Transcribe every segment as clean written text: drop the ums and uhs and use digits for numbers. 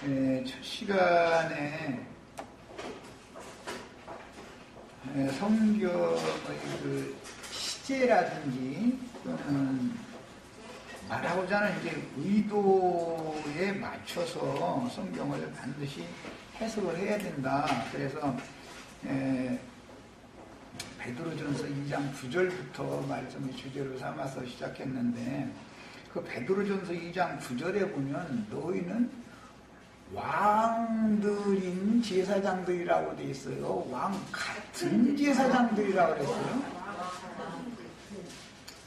첫 시간에 성경의 그 시제라든지 또는 말하고자 하는 이제 의도에 맞춰서 성경을 반드시 해석을 해야 된다. 그래서 베드로전서 2장 9절부터 말씀을 주제로 삼아서 시작했는데, 그 베드로전서 2장 9절에 보면 너희는 왕들인 제사장들이라고 돼 있어요. 왕 같은 제사장들이라고 그랬어요.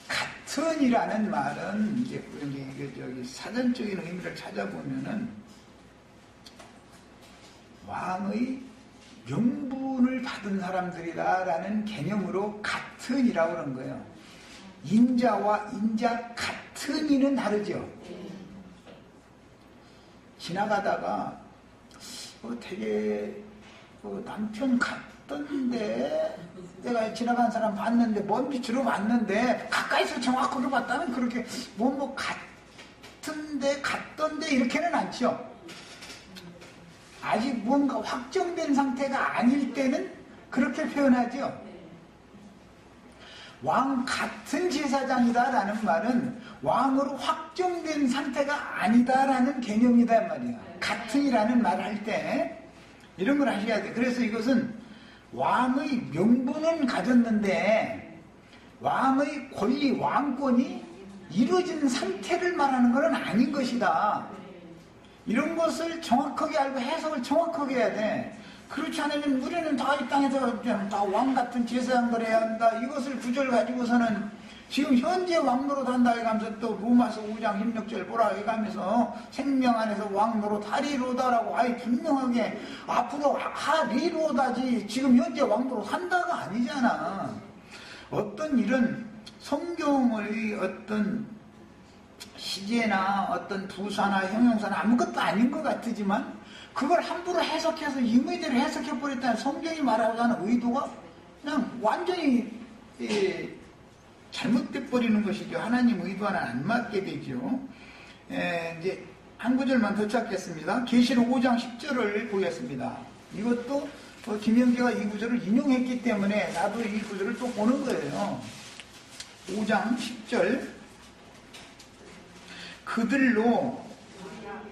같은이라는 말은 이제 저기 사전적인 의미를 찾아보면은 왕의 명분을 받은 사람들이다라는 개념으로 같은이라고 그런 거예요. 인자와 인자 같은 이는 다르죠. 지나가다가 되게 남편 같던데, 내가 지나간 사람 봤는데 먼 빛으로 봤는데 가까이서 정확하게 봤다면 그렇게 뭐 같은데 같던데 이렇게는 않죠. 아직 뭔가 확정된 상태가 아닐 때는 그렇게 표현하죠. 왕 같은 제사장이다라는 말은 왕으로 확정된 상태가 아니다라는 개념이다 말이야. 같은이라는 말을 할 때 이런 걸 하셔야 돼. 그래서 이것은 왕의 명분은 가졌는데 왕의 권리, 왕권이 이루어진 상태를 말하는 것은 아닌 것이다. 이런 것을 정확하게 알고 해석을 정확하게 해야 돼. 그렇지 않으면 우리는 다 이 땅에서 다 왕 같은 제사장들 해야 한다. 이것을 구절 가지고서는 지금 현재 왕노릇 한다 해가면서 또 로마서 5장 16절 보라 해가면서 생명 안에서 왕노릇 하리로다라고 아예 분명하게 앞으로 하리로다지 지금 현재 왕노릇 한다가 아니잖아. 어떤 일은 성경의 어떤 시제나 어떤 부사나 형용사나 아무것도 아닌 것 같지만 그걸 함부로 해석해서 임의대로 해석해버렸다는 성경이 말하고자 하는 의도가 그냥 완전히 잘못돼 버리는 것이죠. 하나님 의도와는 안 맞게 되죠. 이제 한 구절만 더 찾겠습니다. 계시록 5장 10절을 보겠습니다. 이것도 김영재가 이 구절을 인용했기 때문에 나도 이 구절을 또 보는 거예요. 5장 10절. 그들로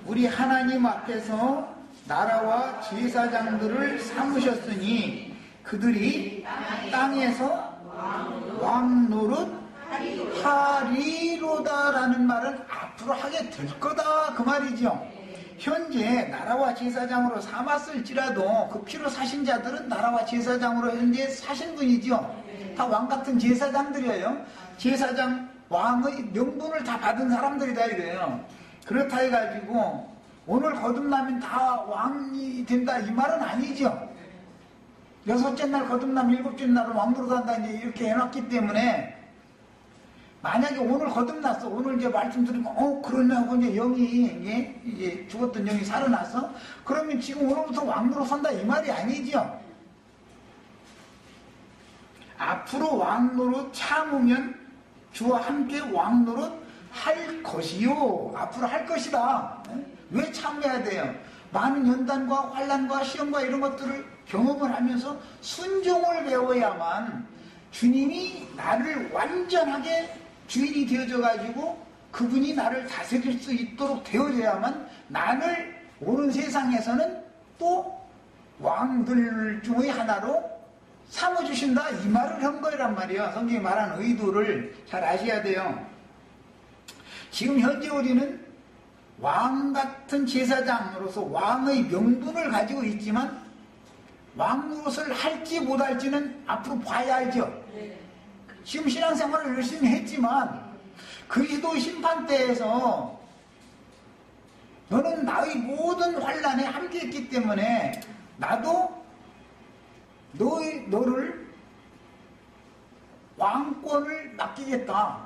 우리 하나님 앞에서 나라와 제사장들을 삼으셨으니 그들이 땅에서 왕노릇 하리로다라는 말은 앞으로 하게 될 거다 그 말이죠. 현재 나라와 제사장으로 삼았을지라도 그 피로 사신 자들은 나라와 제사장으로 현재 사신 분이죠. 다 왕같은 제사장들이에요. 제사장 왕의 명분을 다 받은 사람들이다 이래요. 그렇다 해가지고 오늘 거듭나면 다 왕이 된다 이 말은 아니죠. 여섯째 날 거듭나면 일곱째 날은 왕노릇 한다 이제 이렇게 해놨기 때문에 만약에 오늘 거듭났어. 오늘 이제 말씀 드리고 그러냐고 이제 영이 이제 죽었던 영이 살아났어. 그러면 지금 오늘부터 왕노릇 한다 이 말이 아니죠. 앞으로 왕노릇 참으면 주와 함께 왕노릇 할 것이요. 앞으로 할 것이다. 왜 참여해야 돼요? 많은 연단과 환난과 시험과 이런 것들을 경험을 하면서 순종을 배워야만 주님이 나를 완전하게 주인이 되어져 가지고 그분이 나를 다스릴 수 있도록 되어져야만 나를 오는 세상에서는 또 왕들 중의 하나로 삼아주신다 이 말을 한 거란 말이에요. 성경이 말하는 의도를 잘 아셔야 돼요. 지금 현재 우리는 왕 같은 제사장으로서 왕의 명분을 가지고 있지만 왕노릇을 할지 못할지는 앞으로 봐야 알죠. 지금 신앙생활을 열심히 했지만 그리스도 심판대에서 너는 나의 모든 환난에 함께했기 때문에 나도 너를 왕권을 맡기겠다.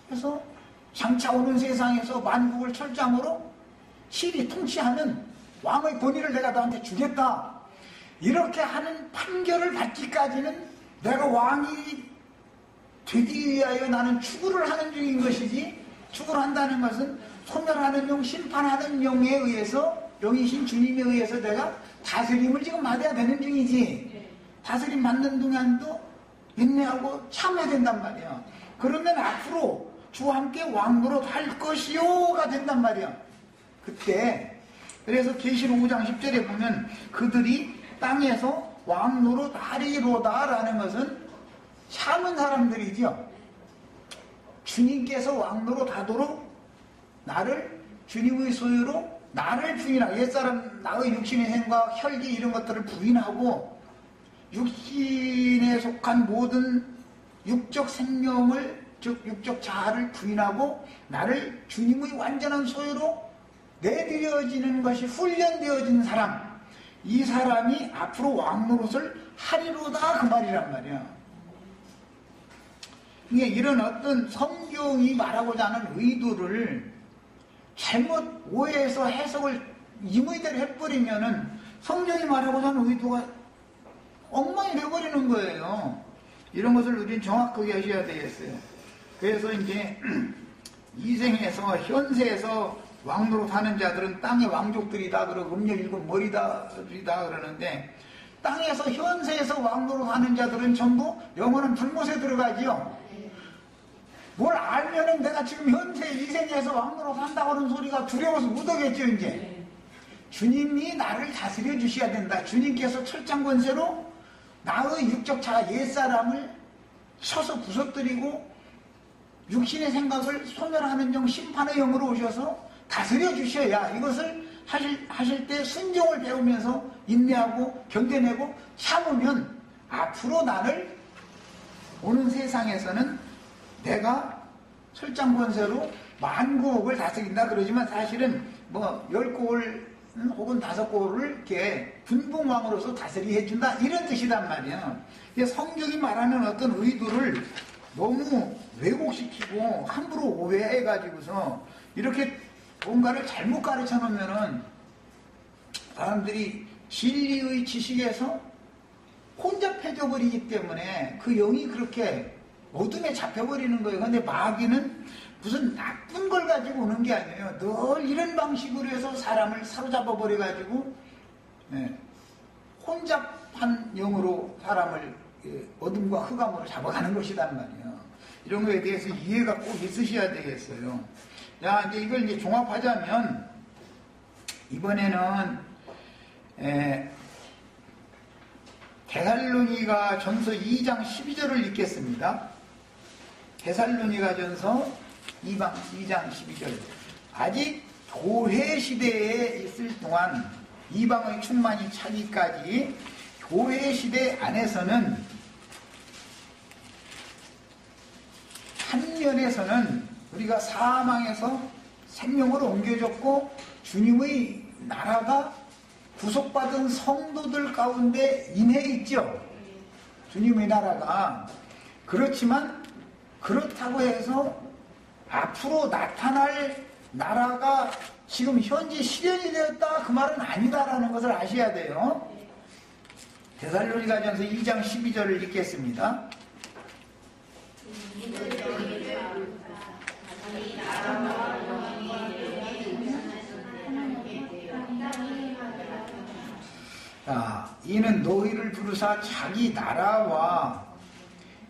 그래서 장차 오는 세상에서 만국을 철장으로 실히 통치하는 왕의 권위를 내가 너한테 주겠다. 이렇게 하는 판결을 받기까지는 내가 왕이 되기 위하여 나는 추구를 하는 중인 것이지, 추구를 한다는 것은 소멸하는 용, 심판하는 용에 의해서 영이신 주님에 의해서 내가 다스림을 지금 받아야 되는 중이지. 다스림 받는 동안도 인내하고 참아야 된단 말이야. 그러면 앞으로 주와 함께 왕노릇 할 것이요가 된단 말이야. 그때 그래서 계시록 5장 10절에 보면 그들이 땅에서 왕노릇 하리로다 라는 것은 참은 사람들이죠. 주님께서 왕노릇 하도록 나를 주님의 소유로 나를 부인하고, 옛사람 나의 육신의 생각 혈기 이런 것들을 부인하고 육신에 속한 모든 육적 생명을, 즉 육적 자아를 부인하고 나를 주님의 완전한 소유로 내드려지는 것이 훈련되어진 사람, 이 사람이 앞으로 왕노릇을 하리로다 그 말이란 말이야. 이런 어떤 성경이 말하고자 하는 의도를 잘못 오해해서 해석을 임의대로 해버리면은 성경이 말하고자 하는 의도가 엉망이 되어버리는 거예요. 이런 것을 우리는 정확하게 하셔야 되겠어요. 그래서 이제 이생에서 현세에서 왕노릇 하는 자들은 땅의 왕족들이다 그러고 음력 일곱 머리다 그러는데, 땅에서 현세에서 왕노릇 하는 자들은 전부 영원한 불못에 들어가지요. 뭘 알면은 내가 지금 현세 이생에서 왕노릇 한다고 하는 소리가 두려워서 못하겠죠. 이제 주님이 나를 다스려 주셔야 된다. 주님께서 철장 권세로 나의 육적 자아 옛사람을 쳐서 부서뜨리고 육신의 생각을 소멸하는 영, 심판의 영으로 오셔서 다스려 주셔야, 이것을 하실 때 순종을 배우면서 인내하고 견뎌내고 참으면 앞으로 나를 오는 세상에서는 내가 철장 권세로 만국을 다스린다 그러지만 사실은 뭐 10골 혹은 5골을 이렇게 분봉왕으로서 다스리게 해준다 이런 뜻이란 말이야. 성경이 말하는 어떤 의도를 너무 왜곡시키고 함부로 오해해가지고서 이렇게 뭔가를 잘못 가르쳐 놓으면은 사람들이 진리의 지식에서 혼잡해져 버리기 때문에 그 영이 그렇게 어둠에 잡혀버리는 거예요. 근데 마귀는 무슨 나쁜 걸 가지고 오는 게 아니에요. 늘 이런 방식으로 해서 사람을 사로잡아 버려가지고 혼잡한 영으로 사람을 어둠과 흑암으로 잡아가는 것이란 말이에요. 이런 거에 대해서 이해가 꼭 있으셔야 되겠어요. 자, 이제 이걸 이제 종합하자면 이번에는 데살로니가 전서 2장 12절을 읽겠습니다. 데살로니가 전서 2장 12절. 아직 교회 시대에 있을 동안 이방의 충만이 차기까지 교회 시대 안에서는 한 면에서는 우리가 사망에서 생명으로 옮겨졌고 주님의 나라가 구속받은 성도들 가운데 임해 있죠. 주님의 나라가. 그렇지만 그렇다고 해서 앞으로 나타날 나라가 지금 현재 실현이 되었다 그 말은 아니다라는 것을 아셔야 돼요. 데살로니가전서 2장 12절을 읽겠습니다. 자, 이는 너희를 부르사 자기 나라와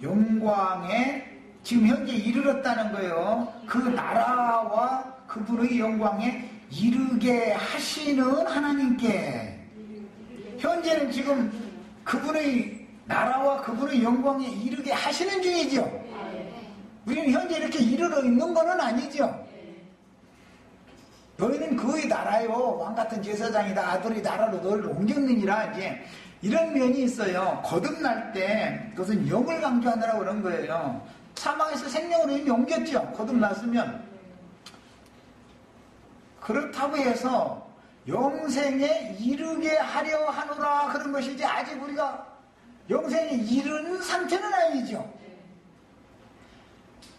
영광에 지금 현재 이르렀다는 거예요. 그 나라와 그분의 영광에 이르게 하시는 하나님께, 현재는 지금 그분의 나라와 그분의 영광에 이르게 하시는 중이죠. 우리는 현재 이렇게 이르러 있는 거는 아니죠. 너희는 그의 나라요 왕같은 제사장이다 아들의 나라로 너희를 옮겼느니라, 이제 이런 면이 있어요. 거듭날 때 그것은 영을 강조하느라고 그런 거예요. 사망에서 생명으로 이미 옮겼죠. 거듭났으면. 그렇다고 해서 영생에 이르게 하려 하노라 그런 것이지, 아직 우리가 영생에 이르는 상태는 아니죠.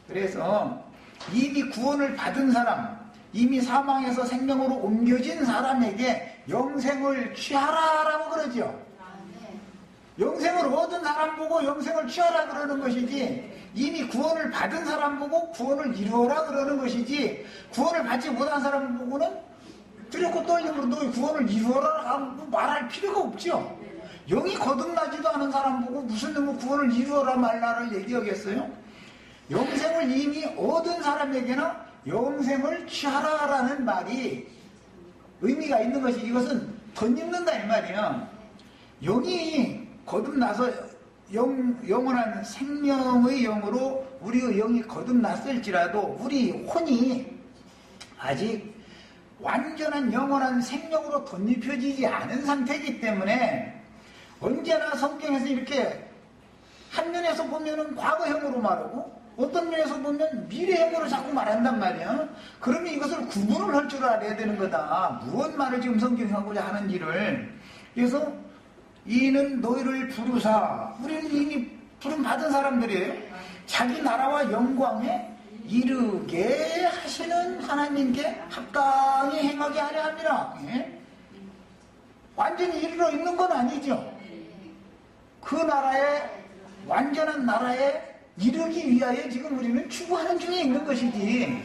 그래서 이미 구원을 받은 사람, 이미 사망에서 생명으로 옮겨진 사람에게 영생을 취하라라고 그러죠. 영생을 얻은 사람 보고 영생을 취하라 그러는 것이지, 이미 구원을 받은 사람 보고 구원을 이루어라 그러는 것이지, 구원을 받지 못한 사람 보고는 두렵고 떨림으로 너희 구원을 이루어라 하고 말할 필요가 없죠. 영이 거듭나지도 않은 사람 보고 무슨 뭐 구원을 이루어라 말라를 얘기하겠어요? 영생을 이미 얻은 사람에게나 영생을 취하라라는 말이 의미가 있는 것이, 이것은 덧입는다 이 말이에요. 영이 거듭나서 영원한 생명의 영으로 우리의 영이 거듭났을지라도 우리 혼이 아직 완전한 영원한 생명으로 덧입혀지지 않은 상태이기 때문에 언제나 성경에서 이렇게 한 면에서 보면은 과거형으로 말하고 어떤 면에서 보면 미래형으로 자꾸 말한단 말이야. 그러면 이것을 구분을 할 줄 알아야 되는 거다. 무엇 말을 지금 성경이 하고자 하는지를. 그래서 이는 너희를 부르사, 우리는 이미 부름 받은 사람들이에요. 자기 나라와 영광에 이르게 하시는 하나님께 합당히 행하게 하려 합니다. 예? 완전히 이르러 있는 건 아니죠. 그 나라에, 완전한 나라에 이르기 위하여 지금 우리는 추구하는 중에 있는 것이지.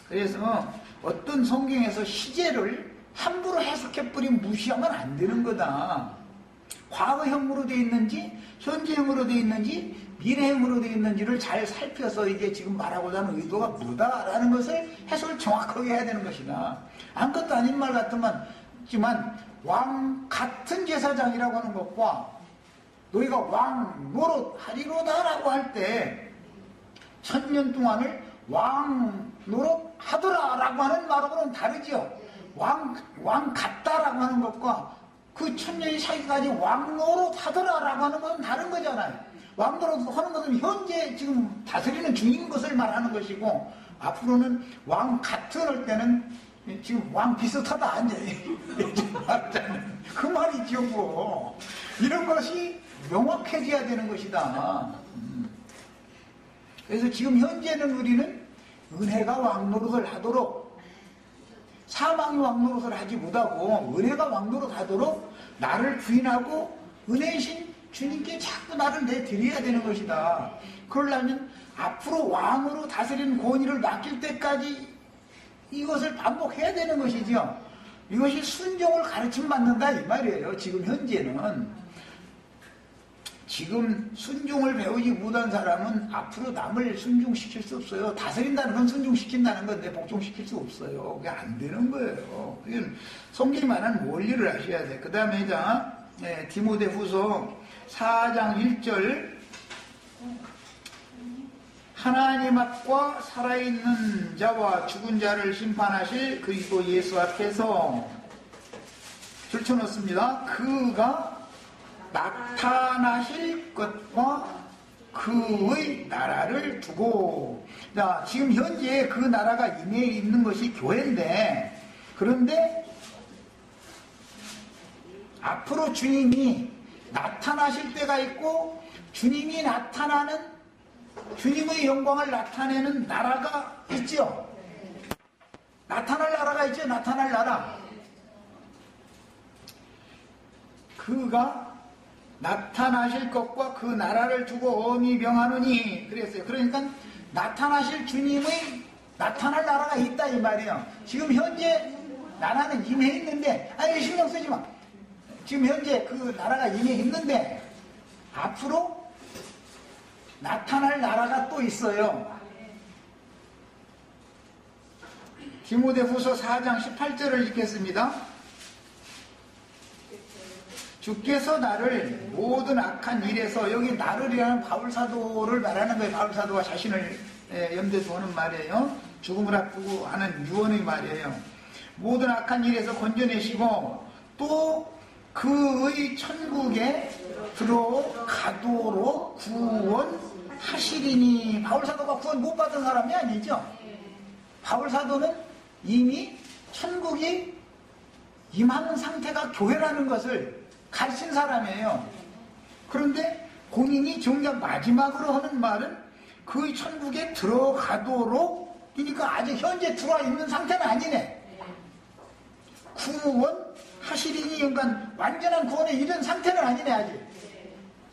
그래서 어떤 성경에서 시제를 함부로 해석해버리면 무시하면 안 되는 거다. 과거형으로 되어 있는지 현재형으로 되어 있는지 미래형으로 되어 있는지를 잘 살펴서 이게 지금 말하고자 하는 의도가 뭐다라는 것을 해석을 정확하게 해야 되는 것이다. 아무것도 아닌 말 같지만 왕 같은 제사장이라고 하는 것과 너희가 왕 노릇하리로다라고 할 때 1000년 동안을 왕 노릇하더라라고 하는 말하고는 다르죠. 왕 같다라고 하는 것과 그 1000년이 사기까지 왕 노릇하더라라고 하는 것은 다른 거잖아요. 왕 노릇하는 것은 현재 지금 다스리는 중인 것을 말하는 것이고, 앞으로는 왕 같은 할 때는 지금 왕 비슷하다 그 말이죠. 뭐 이런 것이 명확해져야 되는 것이다. 그래서 지금 현재는 우리는 은혜가 왕노릇을 하도록, 사망이 왕노릇을 하지 못하고 은혜가 왕노릇 하도록 나를 부인하고 은혜이신 주님께 자꾸 나를 내드려야 되는 것이다. 그러려면 앞으로 왕으로 다스리는 권위를 맡길 때까지 이것을 반복해야 되는 것이죠. 이것이 순종을 가르침받는다 이 말이에요. 지금 현재는. 지금 순종을 배우지 못한 사람은 앞으로 남을 순종시킬 수 없어요. 다스린다는 건 순종시킨다는 건데 복종시킬 수 없어요. 그게 안 되는 거예요. 성경이 말하는 원리를 아셔야 돼. 그 다음에 디모데후서 4장 1절, 하나님 앞과 살아있는 자와 죽은 자를 심판하실 그리스도 예수 앞에서 줄쳐놓습니다. 그가 나타나실 것과 그의 나라를 두고. 자, 지금 현재 그 나라가 임해 있는 것이 교회인데, 그런데 앞으로 주님이 나타나실 때가 있고, 주님이 나타나는, 주님의 영광을 나타내는 나라가 있죠. 나타날 나라가 있죠. 나타날 나라. 그가 나타나실 것과 그 나라를 두고 엄히 명하노니 그랬어요. 그러니까 나타나실 주님의 나타날 나라가 있다 이 말이에요. 지금 현재 나라는 임해 있는데, 아니 신경 쓰지 마. 지금 현재 그 나라가 임해 있는데 앞으로 나타날 나라가 또 있어요. 디모데후서 4장 18절을 읽겠습니다. 주께서 나를 모든 악한 일에서, 여기 나를이라는 바울사도를 말하는 거예요. 바울사도가 자신을 염두에 두는 말이에요. 죽음을 앞두고 하는 유언의 말이에요. 모든 악한 일에서 건져내시고 또 그의 천국에 들어가도록 구원하시리니. 바울사도가 구원 못 받은 사람이 아니죠. 바울사도는 이미 천국이 임하는 상태가 교회라는 것을 가르친 사람이에요. 그런데 본인이 정작 마지막으로 하는 말은 그의 천국에 들어가도록, 그러니까 아직 현재 들어와 있는 상태는 아니네. 구원하시리니, 그러니까 완전한 구원에 이른 상태는 아니네 아직.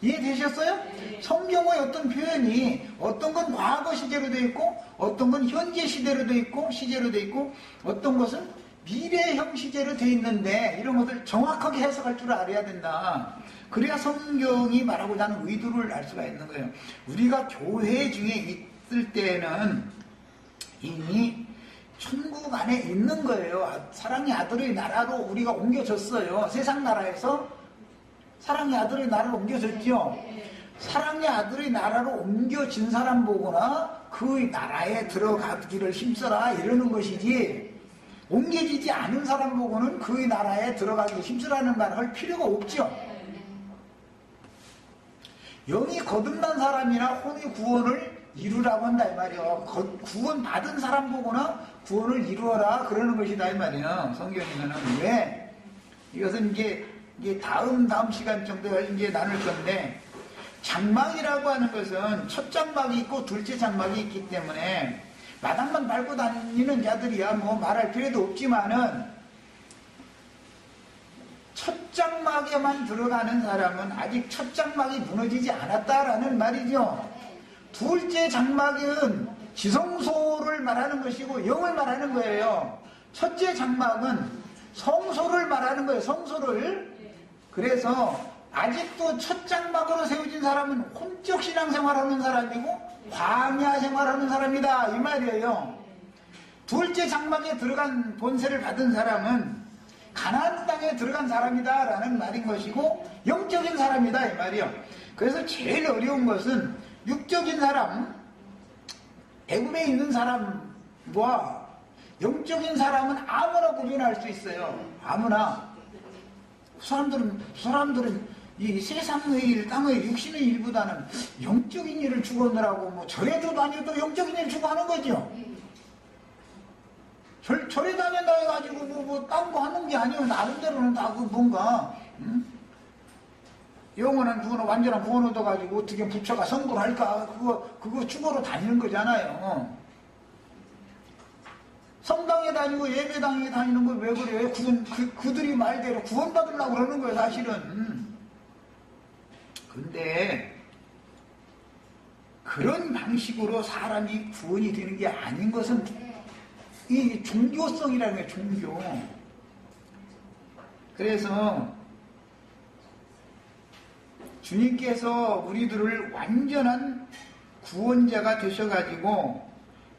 이해되셨어요? 성경의 어떤 표현이 어떤 건 과거 시제로 되어 있고 어떤 건 현재 시대로 되어 있고 시제로 되어 있고 어떤 것은 미래형 시제로 돼 있는데 이런 것을 정확하게 해석할 줄 알아야 된다. 그래야 성경이 말하고자 하는 의도를 알 수가 있는 거예요. 우리가 교회 중에 있을 때는 이미 천국 안에 있는 거예요. 사랑의 아들의 나라로 우리가 옮겨졌어요. 세상 나라에서 사랑의 아들의 나라로 옮겨졌죠. 사랑의 아들의 나라로 옮겨진 사람 보거나 그 나라에 들어가기를 힘써라 이러는 것이지, 옮겨지지 않은 사람 보고는 그 나라에 들어가기를 힘쓰라는 말을 할 필요가 없죠. 영이 거듭난 사람이나 혼의 구원을 이루라고 한다 이 말이요. 구원 받은 사람 보거나 구원을 이루어라 그러는 것이다 이 말이에요. 성경에는. 왜? 이것은 이게 다음 시간 정도에 이제 나눌 건데, 장막이라고 하는 것은 첫 장막이 있고 둘째 장막이 있기 때문에 마당만 밟고 다니는 자들이야 뭐 말할 필요도 없지만은, 첫 장막에만 들어가는 사람은 아직 첫 장막이 무너지지 않았다라는 말이죠. 둘째 장막은 지성소를 말하는 것이고 영을 말하는 거예요. 첫째 장막은 성소를 말하는 거예요. 성소를. 그래서 아직도 첫 장막으로 세워진 사람은 혼적 신앙생활하는 사람이고 광야 생활하는 사람이다 이 말이에요. 둘째 장막에 들어간 본세를 받은 사람은 가나안 땅에 들어간 사람이다 라는 말인 것이고 영적인 사람이다 이 말이에요. 그래서 제일 어려운 것은 육적인 사람, 애굽에 있는 사람과 영적인 사람은 아무나 구분할 수 있어요. 아무나. 사람들은 이 세상의 일, 땅의 육신의 일보다는 영적인 일을 추구하느라고 뭐 절에도 다녀도 영적인 일을 추구하는 거죠. 절에 다닌다 해가지고 딴 거 하는 게 아니에요. 나름대로는 다 그 뭔가 영원한 구원, 완전한 구원 얻어가지고 어떻게 부처가 선고를 할까 그거 추구로 다니는 거잖아요. 성당에 다니고 예배당에 다니는 걸 왜 그래요? 그들이 말대로 구원받으려고 그러는 거예요 사실은. 근데 그런 방식으로 사람이 구원이 되는 게 아닌 것은 이 종교성이라는 거예요. 종교. 그래서 주님께서 우리들을 완전한 구원자가 되셔가지고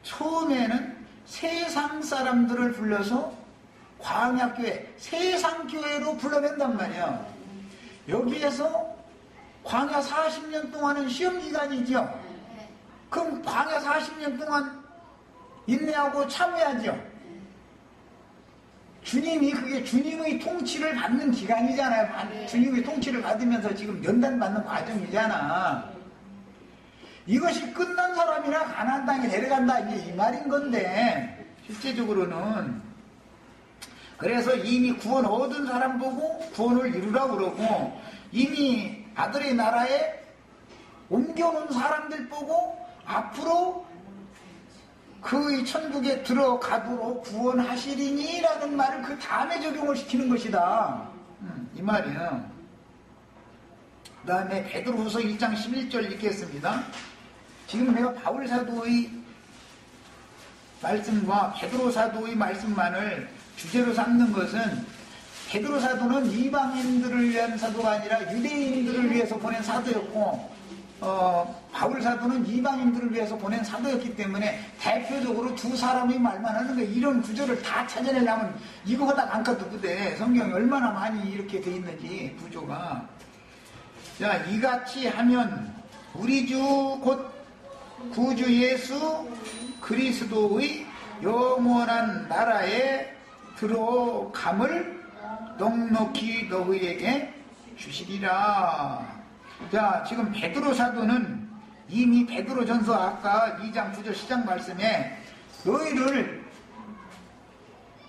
처음에는 세상 사람들을 불러서 광야교회, 세상교회로 불러낸단 말이야. 여기에서 광야 40년 동안은 시험기간이죠. 그럼 광야 40년 동안 인내하고 참여하죠. 주님이 그게 주님의 통치를 받는 기간이잖아요. 주님의 통치를 받으면서 지금 연단받는 과정이잖아. 이것이 끝난 사람이나 가나안 땅에 내려간다 이제 이 말인 건데, 실제적으로는 그래서 이미 구원 얻은 사람 보고 구원을 이루라고 그러고, 이미 아들의 나라에 옮겨놓은 사람들 보고 앞으로 그 천국에 들어가도록 구원하시리니 라는 말을 그 다음에 적용을 시키는 것이다 이 말이에요. 그 다음에 베드로후서 1장 11절 읽겠습니다. 지금 내가 바울 사도의 말씀과 베드로 사도의 말씀만을 주제로 삼는 것은, 베드로 사도는 이방인들을 위한 사도가 아니라 유대인들을 위해서 보낸 사도였고, 바울 사도는 이방인들을 위해서 보낸 사도였기 때문에 대표적으로 두 사람의 말만 하는 거예요. 이런 구조를 다 찾아내려면 이거보다 많거든. 그때 성경이 얼마나 많이 이렇게 돼 있는지 구조가. 자, 이같이 하면 우리 주 곧 구주 예수 그리스도의 영원한 나라에 들어감을 넉넉히 너희에게 주시리라. 자, 지금 베드로 사도는 이미 베드로전서 아까 2장 9절 시작 말씀에 너희를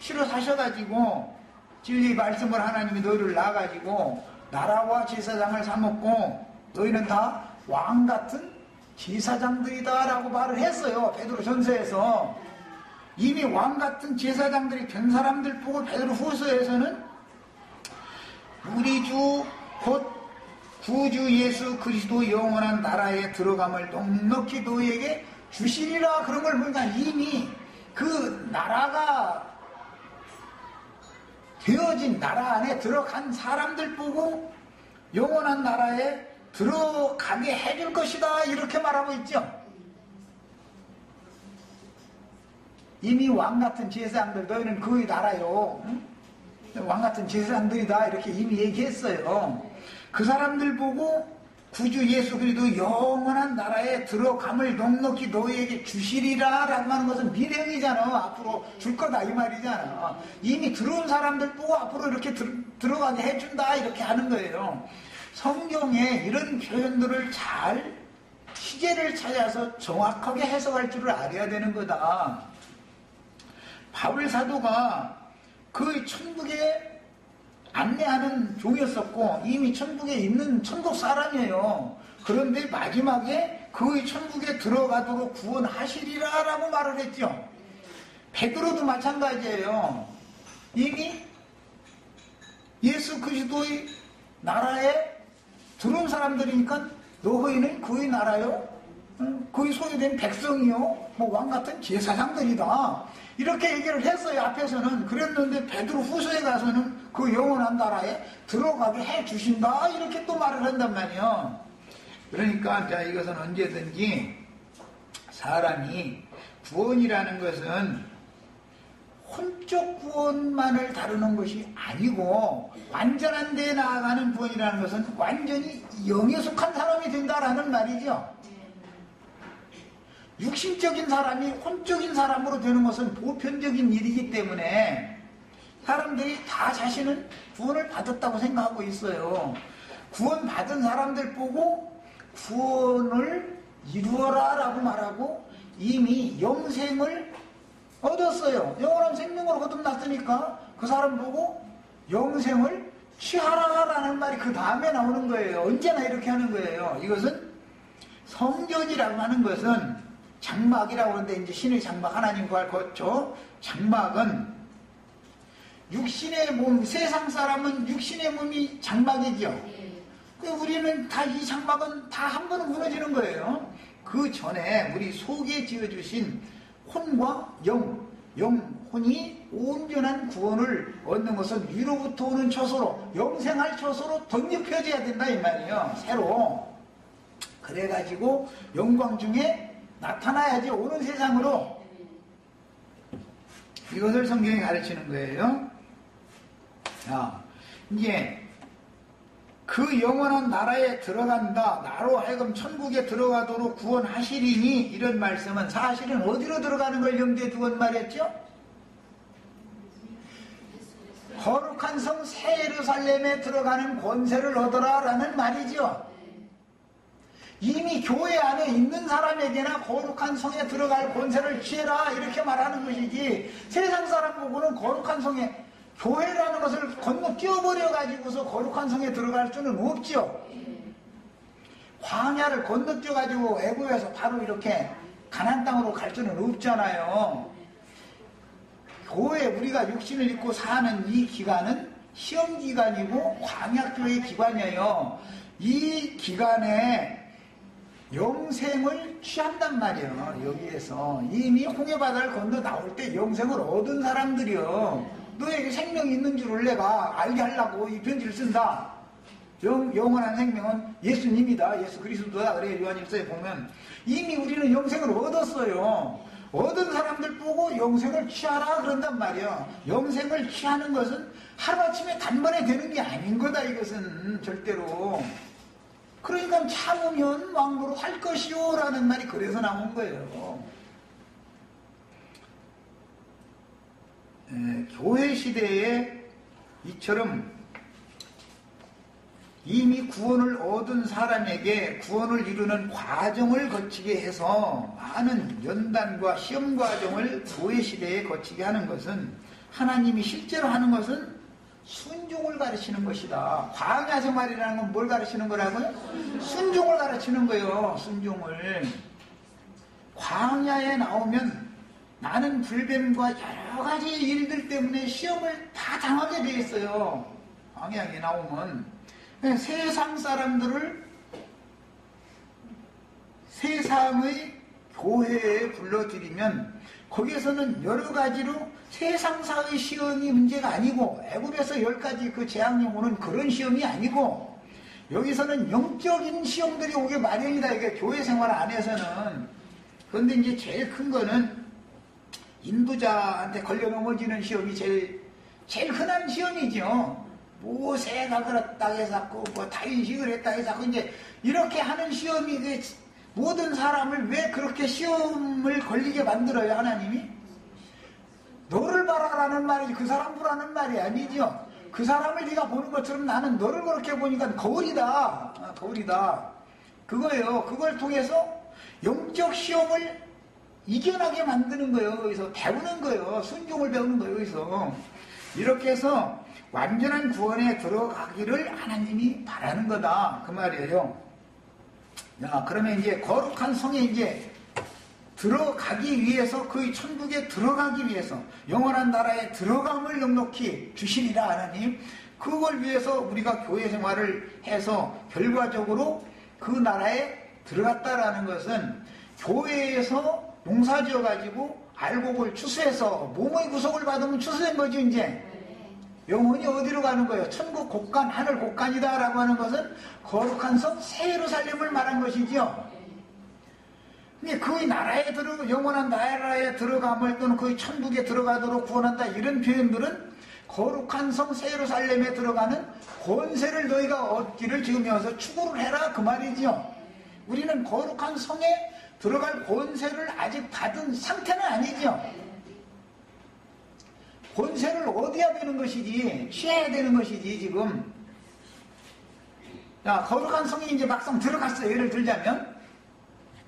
실어 사셔가지고 진리 말씀을 하나님이 너희를 낳아가지고 나라와 제사장을 삼았고 너희는 다 왕같은 제사장들이다 라고 말을 했어요. 베드로전서에서. 이미 왕같은 제사장들이 된 사람들 보고 베드로후서에서는 우리 주 곧 구주 예수 그리스도 영원한 나라에 들어감을 넉넉히 너희에게 주시리라 그런 걸 보니까 이미 그 나라가 되어진 나라 안에 들어간 사람들 보고 영원한 나라에 들어가게 해줄 것이다 이렇게 말하고 있죠. 이미 왕같은 제사장들 너희는 그의 나라요, 왕같은 제사장들이다 이렇게 이미 얘기했어요. 그 사람들 보고 구주 예수 그리스도 영원한 나라에 들어감을 넉넉히 너희에게 주시리라 라고 하는 것은 미래이잖아. 앞으로 줄 거다 이 말이잖아. 이미 들어온 사람들 보고 앞으로 이렇게 들어가게 해준다 이렇게 하는 거예요. 성경에 이런 표현들을 잘 시제를 찾아서 정확하게 해석할 줄을 알아야 되는 거다. 바울 사도가 그 천국에 안내하는 종이었었고 이미 천국에 있는 천국 사람이에요. 그런데 마지막에 그의 천국에 들어가도록 구원하시리라 라고 말을 했죠. 베드로도 마찬가지예요. 이미 예수 그리스도의 나라에 들어온 사람들이니까 너희는 그의 나라요, 그의 소유된 백성이요, 뭐 왕같은 제사장들이다 이렇게 얘기를 했어요. 앞에서는. 그랬는데 베드로 후서에 가서는 그 영원한 나라에 들어가게 해주신다 이렇게 또 말을 한단 말이에요. 그러니까 자, 이것은 언제든지 사람이 구원이라는 것은 혼적 구원만을 다루는 것이 아니고 완전한 데에 나아가는 구원이라는 것은 완전히 영에 속한 사람이 된다라는 말이죠. 육신적인 사람이 혼적인 사람으로 되는 것은 보편적인 일이기 때문에 사람들이 다 자신은 구원을 받았다고 생각하고 있어요. 구원받은 사람들 보고 구원을 이루어라 라고 말하고 이미 영생을 얻었어요. 영원한 생명으로 거듭났으니까 그 사람 보고 영생을 취하라라는 말이 그 다음에 나오는 거예요. 언제나 이렇게 하는 거예요. 이것은 성전이라고 하는 것은 장막이라고 하는데 이제 신의 장막 하나님 구할 거죠. 장막은 육신의 몸, 세상 사람은 육신의 몸이 장막이죠. 우리는 다 이 장막은 다 한 번은 무너지는 거예요. 그 전에 우리 속에 지어주신 혼과 혼이 온전한 구원을 얻는 것은 위로부터 오는 처소로, 영생할 처소로 덧입혀져야 된다 이 말이에요. 새로. 그래가지고 영광 중에 나타나야지 오는 세상으로. 이것을 성경이 가르치는 거예요. 자, 이제 그 영원한 나라에 들어간다, 나로 하여금 천국에 들어가도록 구원하시리니 이런 말씀은 사실은 어디로 들어가는 걸 염두에 두고 말했죠? 거룩한 성 새 예루살렘에 들어가는 권세를 얻어라 라는 말이죠. 이미 교회 안에 있는 사람에게나 거룩한 성에 들어갈 권세를 취해라 이렇게 말하는 것이지, 세상 사람 보고는 거룩한 성에, 교회라는 것을 건너 뛰어버려 가지고서 거룩한 성에 들어갈 수는 없죠. 광야를 건너뛰어 가지고 애굽에서 바로 이렇게 가나안 땅으로 갈 수는 없잖아요. 교회, 우리가 육신을 입고 사는 이 기간은 시험 기간이고 광야교회 기간이에요. 이 기간에 영생을 취한단 말이에요. 여기에서 이미 홍해바다를 건너 나올 때 영생을 얻은 사람들이요, 너에게 생명이 있는 줄을 내가 알게 하려고 이 편지를 쓴다. 영원한 생명은 예수님이다, 예수 그리스도다. 그래 요한일서에 보면 이미 우리는 영생을 얻었어요. 얻은 사람들 보고 영생을 취하라 그런단 말이에요. 영생을 취하는 것은 하루아침에 단번에 되는 게 아닌 거다. 이것은 절대로. 그러니까 참으면 왕으로 할 것이요 라는 말이 그래서 나온 거예요. 교회 시대에 이처럼 이미 구원을 얻은 사람에게 구원을 이루는 과정을 거치게 해서 많은 연단과 시험 과정을 교회 시대에 거치게 하는 것은, 하나님이 실제로 하는 것은 순종을 가르치는 것이다. 광야 생활이라는 건 뭘 가르치는 거라고요? 순종을 가르치는 거예요. 순종을. 광야에 나오면 나는 불뱀과 여러 가지 일들 때문에 시험을 다 당하게 돼 있어요. 광야에 나오면 세상 사람들을 세상의 교회에 불러들이면 거기에서는 여러 가지로 세상사의 시험이 문제가 아니고 애굽에서 10가지 그 재앙이 오는 그런 시험이 아니고 여기서는 영적인 시험들이 오게 마련이다. 이게 교회 생활 안에서는. 그런데 이제 제일 큰 거는 인도자한테 걸려 넘어지는 시험이 제일 흔한 시험이죠. 모세가 그랬다 해서 뭐 다윗이 그랬다 해서 이제 이렇게 하는 시험이 모든 사람을 왜 그렇게 시험을 걸리게 만들어요, 하나님이? 너를 봐라라는 말이지 그 사람 보라는 말이 아니죠. 그 사람을 네가 보는 것처럼 나는 너를 그렇게 보니까 거울이다. 거울이다. 그거예요. 그걸 통해서 영적 시험을 이겨나게 만드는 거예요. 여기서 배우는 거예요. 순종을 배우는 거예요. 여기서. 이렇게 해서 완전한 구원에 들어가기를 하나님이 바라는 거다. 그 말이에요. 자, 그러면 이제 거룩한 성에 이제 들어가기 위해서 그 천국에 들어가기 위해서 영원한 나라에 들어감을 넉넉히 주시리라 하나님. 그걸 위해서 우리가 교회 생활을 해서 결과적으로 그 나라에 들어갔다라는 것은 교회에서 농사지어 가지고 알곡을 추수해서 몸의 구속을 받으면 추수된 거죠. 이제 영혼이 어디로 가는 거예요? 천국 곳간, 하늘 곳간이다 라고 하는 것은 거룩한 성 새 예루살렘을 말한 것이죠. 근데 그 나라에 영원한 나라에 들어감을 또는 그 천국에 들어가도록 구원한다 이런 표현들은 거룩한 성 새 예루살렘에 들어가는 권세를 너희가 얻기를 지금 여기서 추구를 해라 그 말이죠. 우리는 거룩한 성에 들어갈 권세를 아직 받은 상태는 아니죠. 권세를 얻어야 되는 것이지, 취해야 되는 것이지, 지금. 자, 거룩한 성에 이제 막상 들어갔어요. 예를 들자면,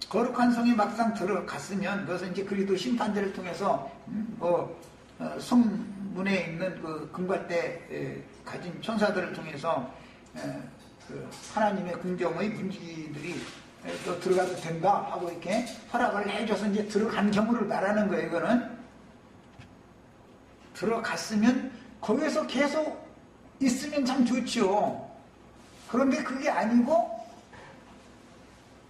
거룩한 성에 막상 들어갔으면, 그것은 이제 그리도 심판대를 통해서, 성문에 있는 그 금갈대 가진 천사들을 통해서, 그 하나님의 궁정의 문지기들이 또 들어가도 된다 하고 이렇게 허락을 해줘서 이제 들어간 경우를 말하는 거예요, 이거는. 들어갔으면 거기에서 계속 있으면 참 좋죠. 그런데 그게 아니고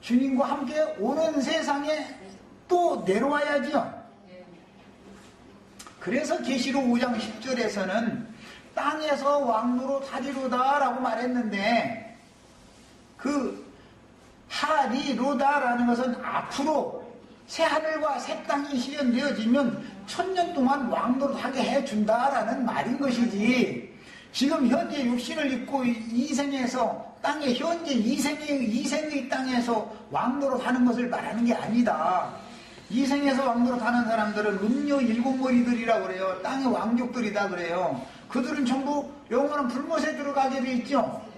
주님과 함께 오는 세상에 또 내려와야죠. 그래서 계시록 5장 10절에서는 땅에서 왕노로 타리로다 라고 말했는데 그 하리로다라는 것은 앞으로 새 하늘과 새 땅이 실현되어지면 1000년 동안 왕노릇 하게 해준다라는 말인 것이지 지금 현재 육신을 입고 이생에서 땅에 현재 이생의 땅에서 왕노릇 하는 것을 말하는 게 아니다. 이생에서 왕노릇 하는 사람들은 음녀 일곱머리들이라고 그래요. 땅의 왕족들이다 그래요. 그들은 전부 영원한 불못에 들어가게 돼 있죠.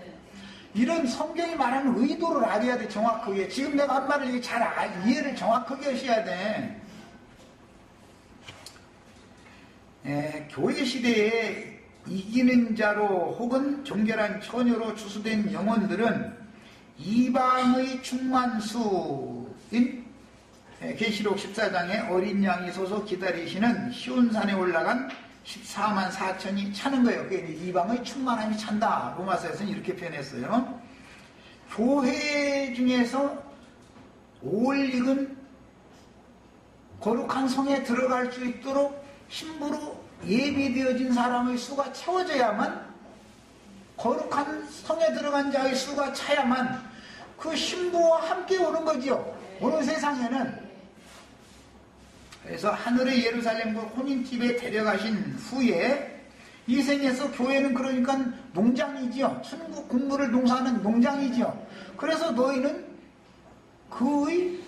이런 성경이 말하는 의도를 알아야 돼, 정확하게. 지금 내가 한 말을 잘 이해를 정확하게 하셔야 돼. 교회 시대에 이기는 자로 혹은 정결한 처녀로 추수된 영혼들은 이방의 충만수인 계시록 14장에 어린 양이 서서 기다리시는 시온산에 올라간 14만 4천이 차는 거예요. 그게 이방의 충만함이 찬다. 로마서에서는 이렇게 표현했어요. 교회 중에서 올 익은 거룩한 성에 들어갈 수 있도록 신부로 예비되어진 사람의 수가 채워져야만, 거룩한 성에 들어간 자의 수가 차야만 그 신부와 함께 오는 거지요. 오는 세상에는. 그래서 하늘의 예루살렘 그 혼인집에 데려가신 후에 이 생에서 교회는 그러니까 농장이지요. 천국 국물을 농사하는 농장이지요. 그래서 너희는 그의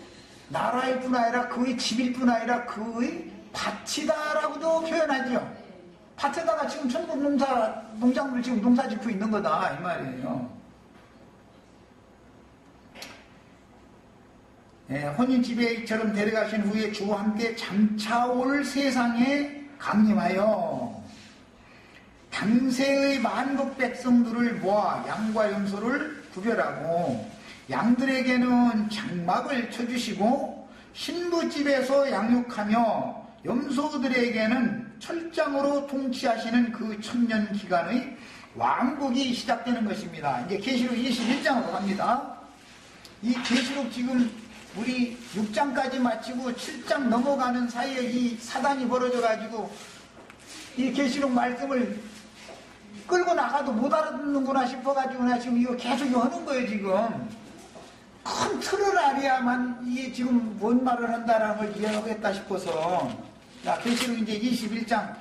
나라일 뿐 아니라 그의 집일 뿐 아니라 그의 밭이다라고도 표현하지요. 밭에다가 지금 천국 농작물 지금 농사 짓고 있는 거다 이 말이에요. 혼인집에처럼 데려가신 후에 주와 함께 장차 올 세상에 강림하여 당세의 만국 백성들을 모아 양과 염소를 구별하고 양들에게는 장막을 쳐주시고 신부집에서 양육하며 염소들에게는 철장으로 통치하시는 그 천년 기간의 왕국이 시작되는 것입니다. 이제 계시록 21장으로 갑니다. 이 계시록 지금 우리 6장까지 마치고 7장 넘어가는 사이에 이 사단이 벌어져가지고 이 계시록 말씀을 끌고 나가도 못 알아듣는구나 싶어가지고 나 지금 이거 계속 하는 거예요. 지금 큰 틀을 알아야만 이게 지금 뭔 말을 한다라는 걸 이해하겠다 싶어서. 자, 계시록 이제 21장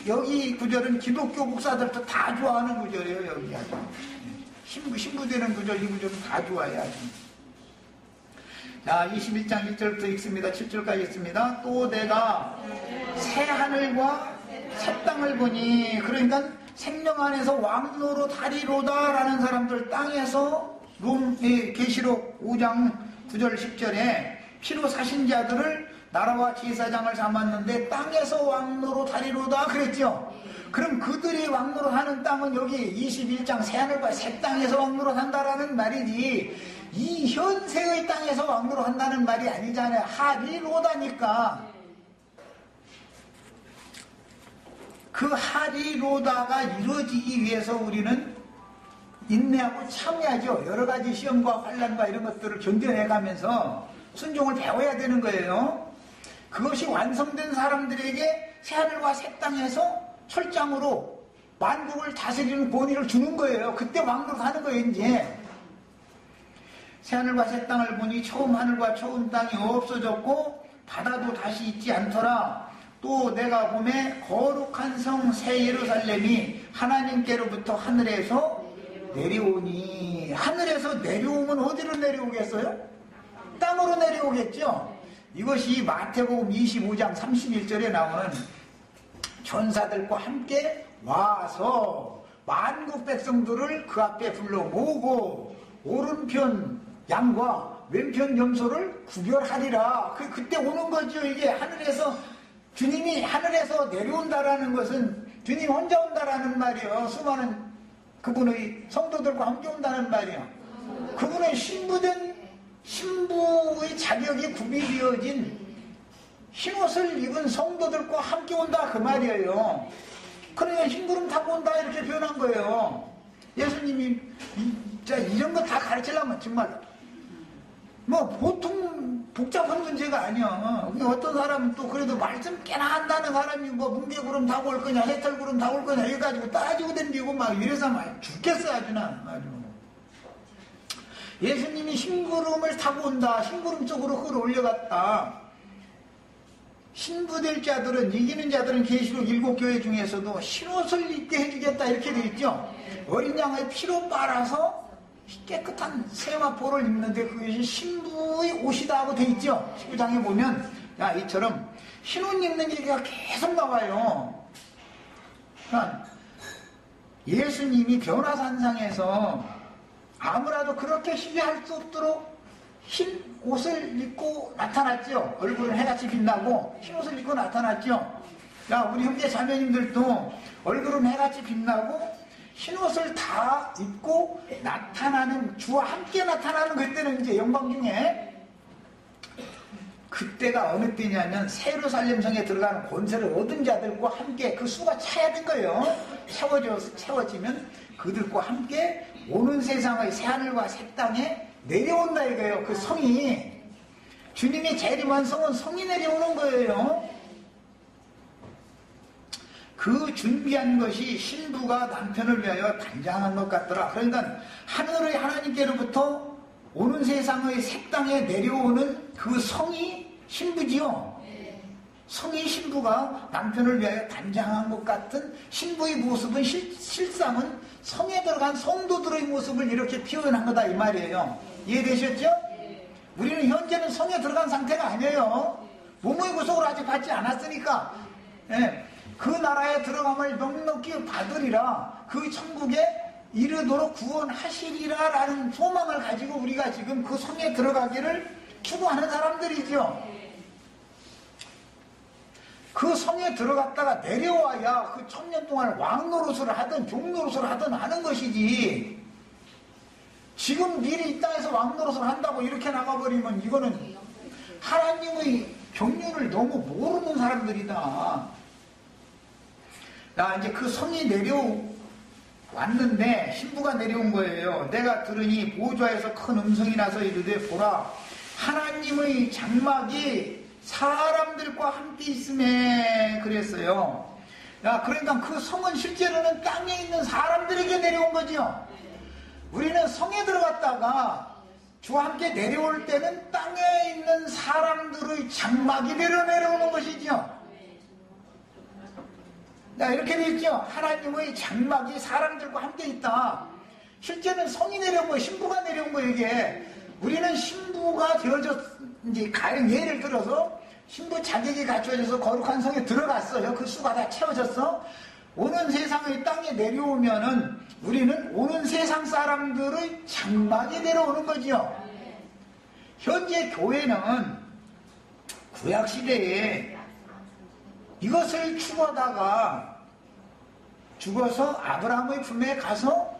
여기 구절은 기독교 목사들도 다 좋아하는 구절이에요. 여기 아주 신부되는 구절, 이 구절은 다 좋아해요. 아주. 자, 21장 1절부터 읽습니다. 7절까지 읽습니다. 또 내가 새 하늘과 새 땅을 보니, 그러니까 생명 안에서 왕노로 다리로다 라는 사람들, 땅에서 계시록 5장 9절 10절에 피로 사신 자들을 나라와 제사장을 삼았는데 땅에서 왕노로 다리로다 그랬죠. 그럼 그들이 왕노로 하는 땅은 여기 21장 새하늘과 새 땅에서 왕노로 한다라는 말이지, 이 현세의 땅에서 왕노로 한다는 말이 아니잖아요. 하리로다니까. 그 하리로다가 이루어지기 위해서 우리는 인내하고 참여하죠. 여러 가지 시험과 환난과 이런 것들을 견뎌내가면서 순종을 배워야 되는 거예요. 그것이 완성된 사람들에게 새하늘과 새 땅에서 철장으로 만국을 다스리는 권위를 주는 거예요. 그때 왕노릇 하는 거예요. 이제 새하늘과 새 땅을 보니 처음 하늘과 처음 땅이 없어졌고 바다도 다시 있지 않더라. 또 내가 보매 거룩한 성 새 예루살렘이 하나님께로부터 하늘에서 내려오니. 하늘에서 내려오면 어디로 내려오겠어요? 땅으로 내려오겠죠. 이것이 마태복음 25장 31절에 나오는 천사들과 함께 와서 만국 백성들을 그 앞에 불러 모으고 오른편 양과 왼편 염소를 구별하리라. 그때 오는 거죠. 이게 하늘에서, 주님이 하늘에서 내려온다라는 것은 주님 혼자 온다라는 말이에요. 수많은 그분의 성도들과 함께 온다는 말이에요. 그분의 신부의 자격이 구비되어진 흰옷을 입은 성도들과 함께 온다 그 말이에요. 그러니까 흰구름 타고 온다 이렇게 표현한 거예요. 예수님이 이런 거 다 가르치려면 정말 뭐 보통 복잡한 문제가 아니야. 어떤 사람은 또 그래도 말씀 꽤나 한다는 사람이 뭐 뭉게구름 타고 올 거냐 해탈구름 타고 올 거냐 해가지고 따지고 댕기고 막 이래서 막 죽겠어 아주 나 아주. 예수님이 흰구름을 타고 온다. 흰구름 쪽으로 끌어올려갔다. 신부될 자들은, 이기는 자들은 계시록 7교회 중에서도 흰옷을 입게 해주겠다 이렇게 되어 있죠. 어린 양의 피로 빨아서 깨끗한 세마포를 입는데 그것이 신부의 옷이다 하고 되어 있죠. 19장에 보면 이처럼 흰옷 입는 얘기가 계속 나와요. 그러니까 예수님이 변화산상에서 아무라도 그렇게 희귀할 수 없도록 흰 옷을 입고 나타났죠. 얼굴은 해같이 빛나고 흰 옷을 입고 나타났죠. 우리 형제 자매님들도 얼굴은 해같이 빛나고 흰 옷을 다 입고 나타나는, 주와 함께 나타나는 그때는 이제 영광 중에, 그때가 어느 때냐면 새 예루살렘 성에 들어가는 권세를 얻은 자들과 함께 그 수가 차야 된 거예요. 채워지면 그들과 함께 오는 세상의 새하늘과 새 땅에 내려온다 이거예요. 그 성이, 주님이 재림한 성은 성이 내려오는 거예요. 그 준비한 것이 신부가 남편을 위하여 단장한 것 같더라. 그러니까 하늘의 하나님께로부터 오는 세상의 새 땅에 내려오는 그 성이 신부지요. 성이 신부가 남편을 위하여 단장한 것 같은 신부의 모습은 실상은 성에 들어간 성도들의 모습을 이렇게 표현한 거다 이 말이에요. 이해되셨죠? 우리는 현재는 성에 들어간 상태가 아니에요. 몸의 구속을 아직 받지 않았으니까 그 나라에 들어감을 넉넉히 받으리라, 그 천국에 이르도록 구원하시리라 라는 소망을 가지고 우리가 지금 그 성에 들어가기를 추구하는 사람들이죠. 그 성에 들어갔다가 내려와야 그 1000년 동안 왕노릇을 하든 종노릇을 하든 하는 것이지, 지금 미리 이 땅에서 왕노릇을 한다고 이렇게 나가버리면 이거는 하나님의 경륜을 너무 모르는 사람들이다. 이제 그 성이 내려왔는데 신부가 내려온 거예요. 내가 들으니 보좌에서 큰 음성이 나서 이르되 보라, 하나님의 장막이 사람들과 함께 있음에 그랬어요. 야, 그러니까 그 성은 실제로는 땅에 있는 사람들에게 내려온 거죠. 우리는 성에 들어갔다가 주와 함께 내려올 때는 땅에 있는 사람들의 장막이 내려오는 것이죠. 자, 이렇게 되어 있죠. 하나님의 장막이 사람들과 함께 있다. 실제는 성이 내려온 거예요. 신부가 내려온 거예요, 이게. 우리는 신부가 되어졌는지, 가령 예를 들어서 신부 자격이 갖춰져서 거룩한 성에 들어갔어요. 그 수가 다 채워졌어. 오는 세상의 땅에 내려오면은 우리는 오는 세상 사람들의 장막이 내려오는 거죠. 현재 교회는 구약시대에 이것을 추구하다가 죽어서 아브라함의 품에 가서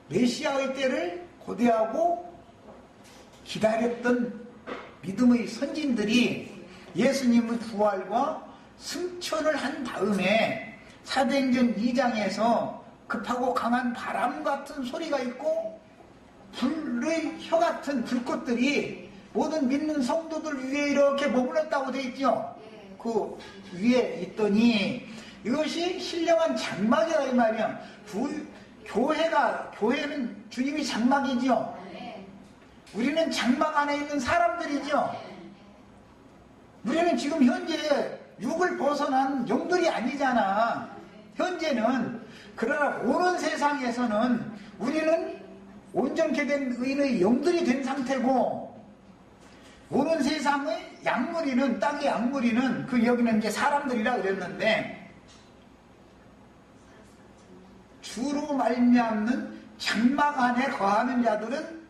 메시아의 때를 고대하고 기다렸던 믿음의 선진들이 예수님의 부활과 승천을 한 다음에 사도행전 2장에서 급하고 강한 바람 같은 소리가 있고 불의 혀 같은 불꽃들이 모든 믿는 성도들 위에 이렇게 머물렀다고 되어 있죠. 그 위에 있더니 이것이 신령한 장막이다 이 말이야. 교회는 주님이 장막이죠. 우리는 장막 안에 있는 사람들이죠. 우리는 지금 현재 육을 벗어난 영들이 아니잖아. 현재는. 그러나 오는 세상에서는 우리는 온전케 된 의인의 영들이 된 상태고, 오는 세상의 양무리는, 땅의 양무리는, 여기는 이제 사람들이라 그랬는데, 주로 말미암는 장막 안에 거하는 자들은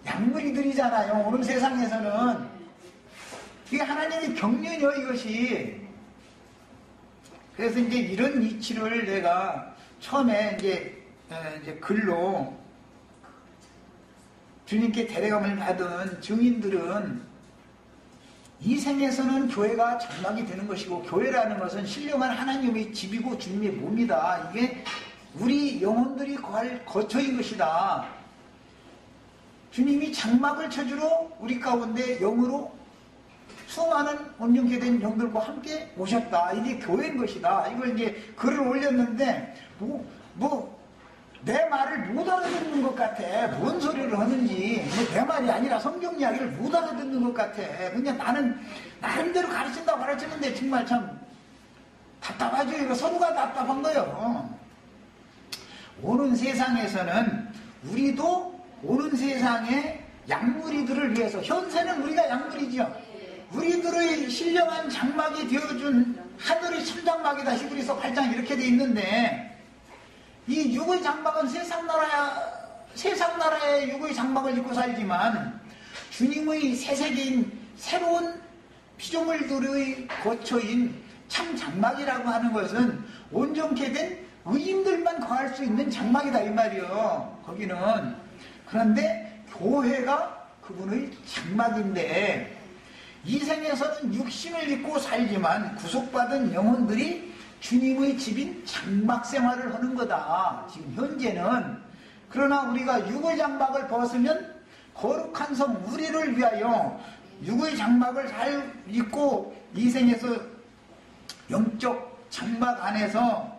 양무리들이잖아요. 오는 세상에서는. 이게 하나님의 경륜이요, 이것이. 그래서 이제 이런 이치를 내가 처음에 이제 글로 주님께 데려감을 받은 증인들은 이 생에서는 교회가 장막이 되는 것이고, 교회라는 것은 신령한 하나님의 집이고 주님의 몸이다. 이게 우리 영혼들이 거할 거처인 것이다. 주님이 장막을 쳐주러 우리 가운데 영으로 수많은 온전케 된 영들과 함께 오셨다. 이게 교회인 것이다. 이걸 이제 글을 올렸는데, 내 말을 못 알아듣는 것 같아. 뭔 소리를 하는지. 내 말이 아니라 성경 이야기를 못 알아듣는 것 같아. 그냥 나는 나름대로 가르친다고 가르치는데 정말 참 답답하죠. 이거 서로가 답답한 거예요. 오는 세상에서는 우리도 오는 세상의 양무리들을 위해서, 현세는 우리가 양무리죠. 우리들의 신령한 장막이 되어준 하늘의 참장막이다. 히브리서 8장 이렇게 돼 있는데, 이 육의 장막은 세상 나라의 육의 장막을 입고 살지만 주님의 새 세계인 새로운 피조물들의 거처인 참 장막이라고 하는 것은 온전케 된 의인들만 거할 수 있는 장막이다 이 말이요. 거기는. 그런데 교회가 그분의 장막인데, 이 생에서는 육신을 입고 살지만 구속받은 영혼들이 주님의 집인 장막 생활을 하는 거다. 지금 현재는. 그러나 우리가 육의 장막을 벗으면 거룩한 성 우리를 위하여 육의 장막을 잘 입고 이 생에서 영적 장막 안에서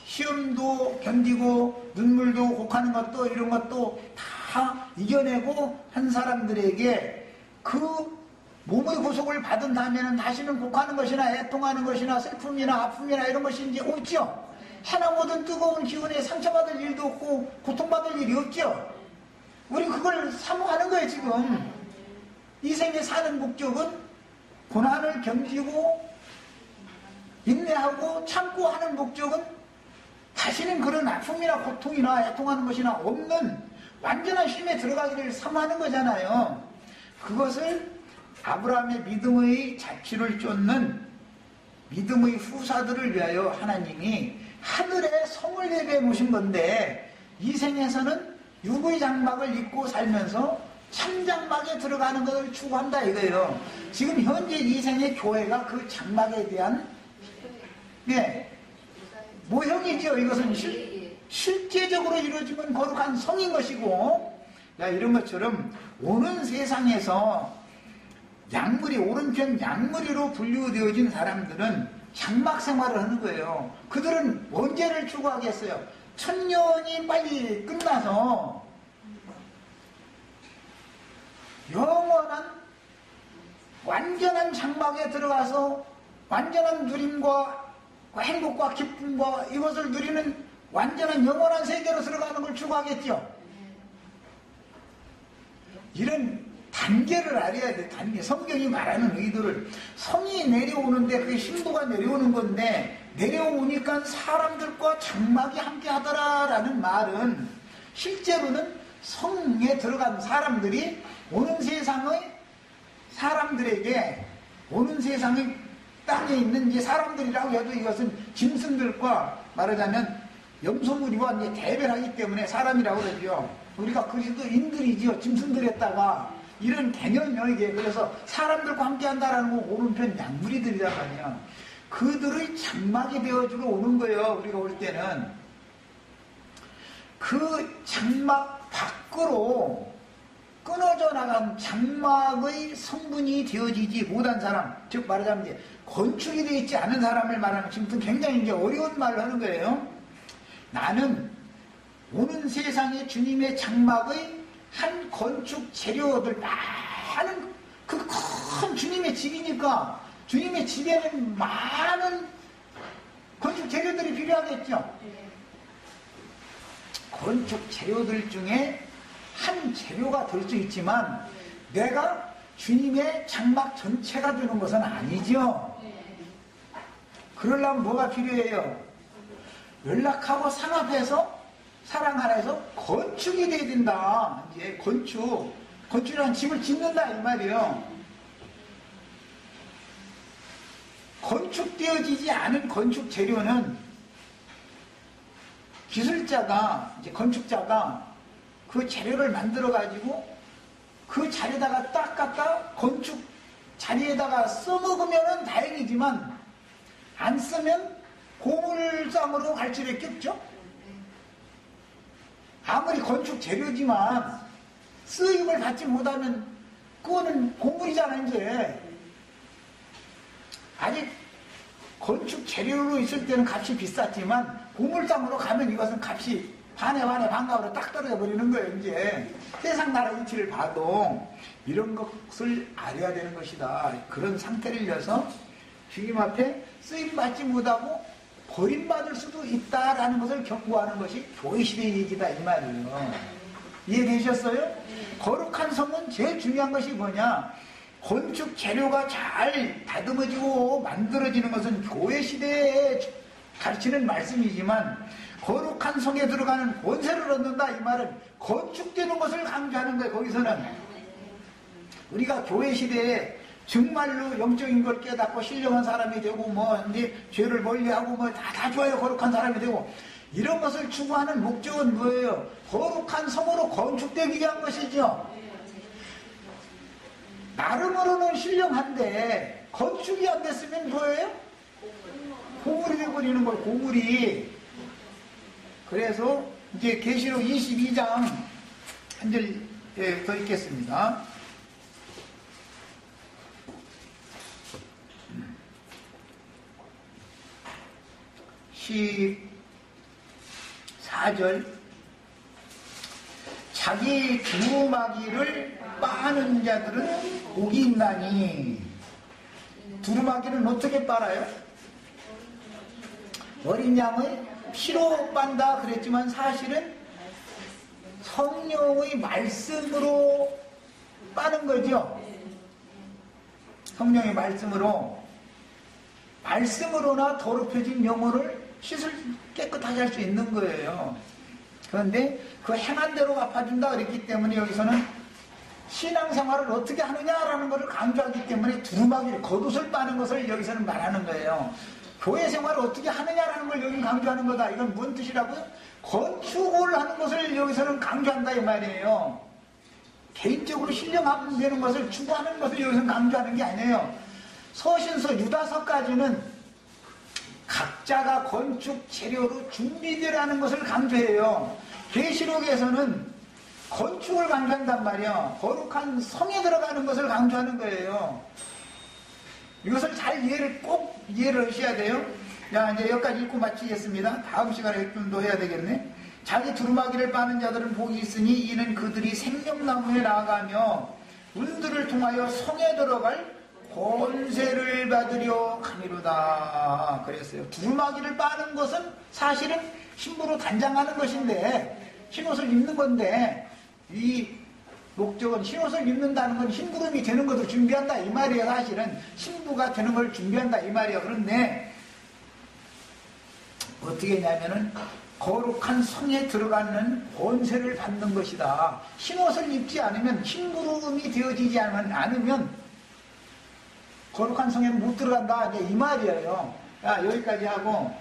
시험도 견디고 눈물도 곡하는 것도 이런 것도 다 이겨내고 한 사람들에게 그 몸의 구속을 받은 다음에는 다시는 곡하는 것이나 애통하는 것이나 슬픔이나 아픔이나 이런 것이 이제 없죠. 하나보다 뜨거운 기운에 상처받을 일도 없고 고통받을 일이 없죠. 우리 그걸 사모하는 거예요. 지금 이 생에 사는 목적은 고난을 견디고 인내하고 참고 하는 목적은 다시는 그런 아픔이나 고통이나 애통하는 것이나 없는 완전한 쉼에 들어가기를 사모하는 거잖아요. 그것을 아브라함의 믿음의 자취를 쫓는 믿음의 후사들을 위하여 하나님이 하늘의 성을 예배해 놓으신 건데, 이 생에서는 육의 장막을 입고 살면서 참장막에 들어가는 것을 추구한다 이거예요. 지금 현재 이 생의 교회가 그 장막에 대한 모형이죠. 이것은 실제적으로 이루어지면 거룩한 성인 것이고, 야, 이런 것처럼 오는 세상에서 양무리, 오른편 양무리로 분류되어진 사람들은 장막 생활을 하는 거예요. 그들은 언제를 추구하겠어요? 천년이 빨리 끝나서 영원한 완전한 장막에 들어가서 완전한 누림과 행복과 기쁨과 이것을 누리는 완전한 영원한 세계로 들어가는 걸 추구하겠죠. 이런 단계를 알아야 돼. 단계. 성경이 말하는 의도를. 성이 내려오는데 그게 신부가 내려오는 건데 내려오니까 사람들과 장막이 함께 하더라라는 말은 실제로는 성에 들어간 사람들이 오는 세상의 사람들에게, 오는 세상의 땅에 있는 이제 사람들이라고 해도 이것은 짐승들과 말하자면 염소무리와 이제 대별하기 때문에 사람이라고 그러죠. 우리가 그리스도인들이지요. 짐승들에다가 이런 개념이요, 이게. 그래서 사람들과 함께 한다라는 건 오른편 양무리들이란 말이야. 그들의 장막이 되어주러 오는 거예요. 우리가 올 때는. 그 장막 밖으로 끊어져 나간 장막의 성분이 되어지지 못한 사람, 즉 말하자면 이제 건축이 되어 있지 않은 사람을 말하는, 지금 굉장히 이제 어려운 말을 하는 거예요. 나는 오는 세상에 주님의 장막의 한 건축 재료들, 많은 그 큰 주님의 집이니까 주님의 집에는 많은 건축 재료들이 필요하겠죠. 건축 재료들 중에 한 재료가 될 수 있지만 내가 주님의 장막 전체가 되는 것은 아니죠. 그러려면 뭐가 필요해요? 연락하고 상합해서 사랑 하나에서 건축이 돼야 된다. 이제 건축이라는 집을 짓는다 이 말이에요. 건축되어지지 않은 건축 재료는 기술자가, 이제 건축자가 그 재료를 만들어 가지고 그 자리에다가 딱 갖다 건축 자리에다가 써먹으면 다행이지만 안 쓰면 고물상으로 갈 수밖에 없죠. 아무리 건축 재료지만 쓰임을 받지 못하면 그거는 고물이잖아. 이제 아직 건축 재료로 있을 때는 값이 비쌌지만 고물상으로 가면 이것은 값이 반에 반가우로 딱 떨어져 버리는 거예요. 이제 세상 나라 이치를 봐도 이런 것을 알아야 되는 것이다. 그런 상태를 이어서 주님 앞에 쓰임받지 못하고 버림받을 수도 있다라는 것을 경고하는 것이 교회 시대의 얘기다 이 말이에요. 이해되셨어요? 거룩한 성은 제일 중요한 것이 뭐냐? 건축 재료가 잘 다듬어지고 만들어지는 것은 교회 시대에 가르치는 말씀이지만 거룩한 성에 들어가는 권세를 얻는다 이 말은 건축되는 것을 강조하는 거예요. 거기서는 우리가 교회 시대에 정말로 영적인 걸 깨닫고 신령한 사람이 되고 뭐 이제 죄를 멀리하고 뭐 다 좋아요. 거룩한 사람이 되고 이런 것을 추구하는 목적은 뭐예요? 거룩한 성으로 건축되기 위한 것이죠. 나름으로는 신령한데 건축이 안 됐으면 뭐예요? 고물이 되어버리는 걸, 고물이. 그래서 이제 계시록 22장 한 절 더 읽겠습니다. 14절 자기 두루마기를 빠는 자들은 복이 있나니. 두루마기는 어떻게 빨아요? 어린 양의 피로 빤다 그랬지만 사실은 성령의 말씀으로 빠는 거죠. 성령의 말씀으로나 더럽혀진 영혼을 씻을 깨끗하게 할 수 있는 거예요. 그런데 그 행한 대로 갚아준다 그랬기 때문에 여기서는 신앙생활을 어떻게 하느냐라는 것을 강조하기 때문에 두루마기를, 겉옷을 빠는 것을 여기서는 말하는 거예요. 교회 생활을 어떻게 하느냐라는 걸 여기 강조하는 거다. 이건 무슨 뜻이라고요? 건축을 하는 것을 여기서는 강조한다 이 말이에요. 개인적으로 신령하면 되는 것을 추구하는 것을 여기서는 강조하는 게 아니에요. 서신서 유다서까지는 각자가 건축 재료로 준비되라는 것을 강조해요. 계시록에서는 건축을 강조한단 말이야. 거룩한 성에 들어가는 것을 강조하는 거예요. 이것을 잘 꼭 이해를 하셔야 돼요. 자, 이제 여기까지 읽고 마치겠습니다. 다음 시간에 좀 더 해야 되겠네. 자기 두루마기를 빠는 자들은 복이 있으니 이는 그들이 생명나무에 나아가며 은들을 통하여 성에 들어갈 권세를 받으려 함이로다. 그랬어요. 두루마기를 빠는 것은 사실은 신부로 단장하는 것인데, 흰옷을 입는 건데, 이 목적은 흰옷을 입는다는 건 흰구름이 되는 것을 준비한다 이 말이에요. 사실은 신부가 되는 걸 준비한다 이 말이에요. 그런데 어떻게 했냐면은 거룩한 성에 들어가는 권세를 받는 것이다. 흰옷을 입지 않으면 흰구름이 되어지지 않으면 거룩한 성에는 못 들어간다 이 말이에요. 자, 여기까지 하고